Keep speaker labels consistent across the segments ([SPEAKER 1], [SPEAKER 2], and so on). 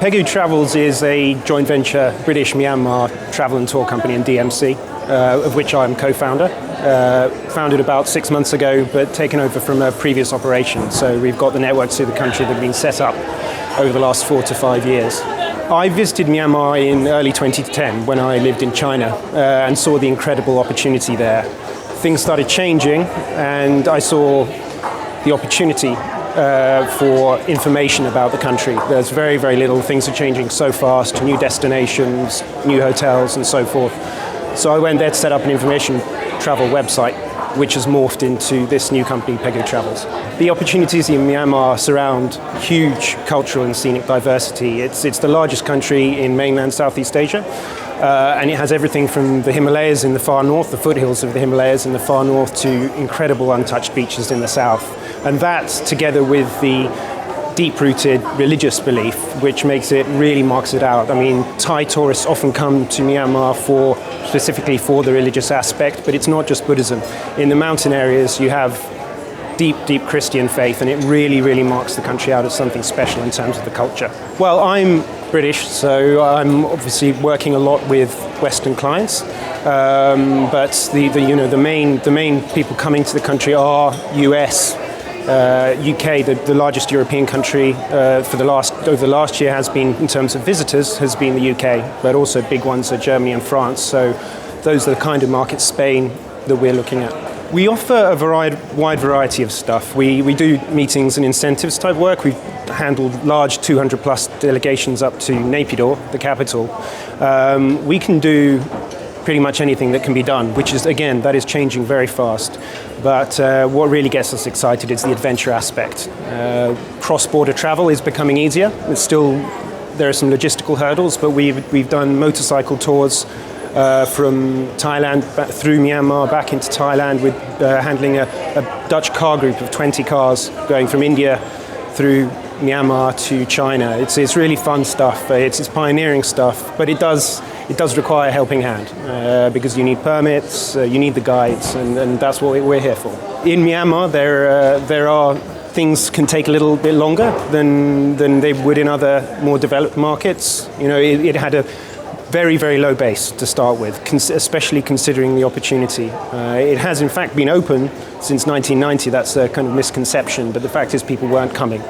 [SPEAKER 1] Pegu Travels is a joint venture British-Myanmar travel and tour company in DMC, of which I'm co-founder. Founded about 6 months ago, but taken over from a previous operation. So we've got the networks through the country that have been set up over the last 4 to 5 years. I visited Myanmar in early 2010 when I lived in China and saw the incredible opportunity there. Things started changing and I saw the opportunity for information about the country. There's very, very little. Things are changing so fast, new destinations, new hotels and so forth. So I went there to set up an information travel website, which has morphed into this new company, Pegu Travels. The opportunities in Myanmar surround huge cultural and scenic diversity. It's the largest country in mainland Southeast Asia, and it has everything from the Himalayas in the far north, the foothills of the Himalayas in the far north, to incredible untouched beaches in the south. And that, together with the deep-rooted religious belief, which really marks it out. I mean, Thai tourists often come to Myanmar specifically for the religious aspect, but it's not just Buddhism. In the mountain areas, you have deep, deep Christian faith, and it really, really marks the country out as something special in terms of the culture. Well, I'm British, so I'm obviously working a lot with Western clients, but the main people coming to the country are US, UK, the largest European country over the last year has been, in terms of visitors, has been the UK, but also big ones are Germany and France. So those are the kind of markets, Spain, that we're looking at. We offer a wide variety of stuff. We do meetings and incentives type work. We've handled large 200 plus delegations up to Naypyidaw, the capital. We can do pretty much anything that can be done, which is, again, that is changing very fast. But what really gets us excited is the adventure aspect. Cross-border travel is becoming easier. There are some logistical hurdles, but we've done motorcycle tours from Thailand through Myanmar back into Thailand with handling a Dutch car group of 20 cars going from India through Myanmar to China. It's really fun stuff. It's pioneering stuff, but it does require a helping hand because you need permits, you need the guides, and that's what we're here for. In Myanmar, there are things can take a little bit longer than they would in other more developed markets. You know, it had a very, very low base to start with, especially considering the opportunity. It has in fact been open since 1990. That's a kind of misconception, but the fact is people weren't coming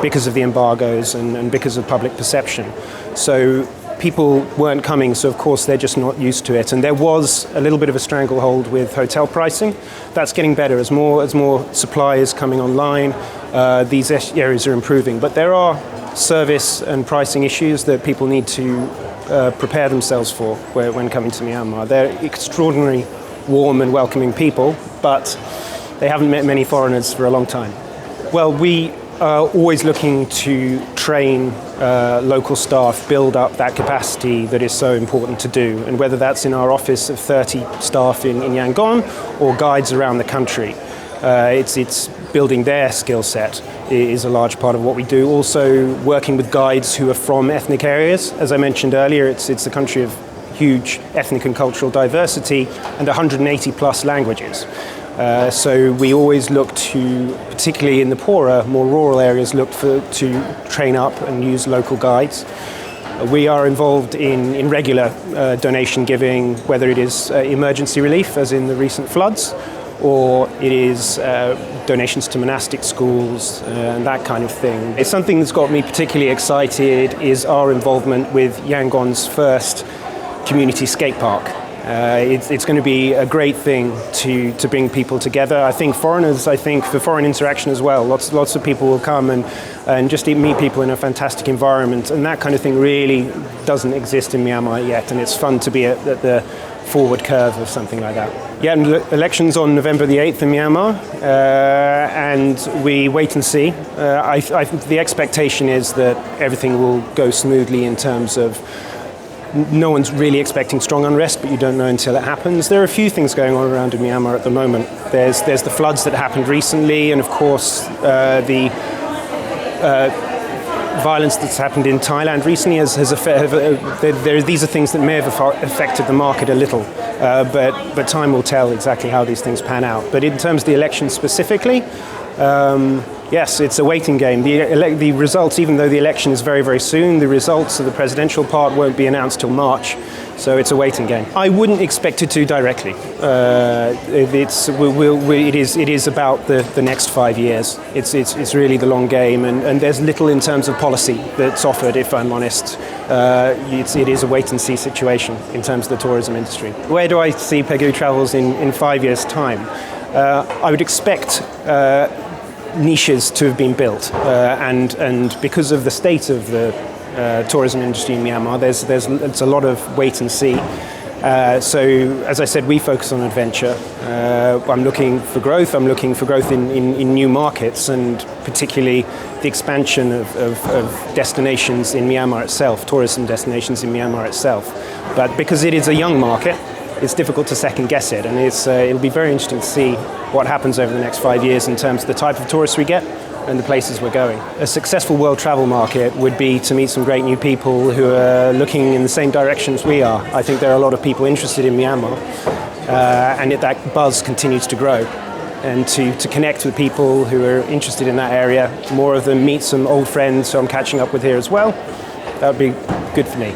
[SPEAKER 1] because of the embargoes and because of public perception. So people weren't coming, so of course they're just not used to it. And there was a little bit of a stranglehold with hotel pricing. That's getting better as more supply is coming online. These areas are improving, but there are service and pricing issues that people need to prepare themselves for when coming to Myanmar. They're extraordinarily warm and welcoming people, but they haven't met many foreigners for a long time. Well, we are always looking to train local staff, build up that capacity that is so important to do, and whether that's in our office of 30 staff in Yangon or guides around the country. It's building their skill set is a large part of what we do. Also working with guides who are from ethnic areas. As I mentioned earlier, it's a country of huge ethnic and cultural diversity and 180 plus languages. So we always look to, particularly in the poorer, more rural areas, to train up and use local guides. We are involved in regular donation giving, whether it is emergency relief, as in the recent floods, or it is donations to monastic schools and that kind of thing. It's something that's got me particularly excited is our involvement with Yangon's first community skate park. It's going to be a great thing to bring people together. I think for foreign interaction as well, lots of people will come and just meet people in a fantastic environment, and that kind of thing really doesn't exist in Myanmar yet, and it's fun to be at the forward curve of something like that. Yeah, and elections on November the 8th in Myanmar, and we wait and see. The expectation is that everything will go smoothly in terms of no one's really expecting strong unrest, but you don't know until it happens. There are a few things going on around in Myanmar at the moment. There's the floods that happened recently, and of course the violence that's happened in Thailand recently these are things that may have affected the market a little, but time will tell exactly how these things pan out. But in terms of the election specifically, Yes, it's a waiting game. The results, even though the election is very, very soon, the results of the presidential part won't be announced till March. So it's a waiting game. I wouldn't expect it to directly. It is about the next 5 years. It's really the long game, and there's little in terms of policy that's offered, if I'm honest. It is a wait-and-see situation in terms of the tourism industry. Where do I see Pegu Travels in 5 years' time? I would expect niches to have been built, and because of the state of the tourism industry in Myanmar, it's a lot of wait and see. So, as I said, we focus on adventure. I'm looking for growth. I'm looking for growth in new markets, and particularly the expansion of destinations in Myanmar itself, tourism destinations in Myanmar itself. But because it is a young market, it's difficult to second guess it, and it'll be very interesting to see what happens over the next 5 years in terms of the type of tourists we get and the places we're going. A successful world travel market would be to meet some great new people who are looking in the same direction as we are. I think there are a lot of people interested in Myanmar, and that buzz continues to grow. And to connect with people who are interested in that area, more of them meet some old friends who I'm catching up with here as well, that would be good for me.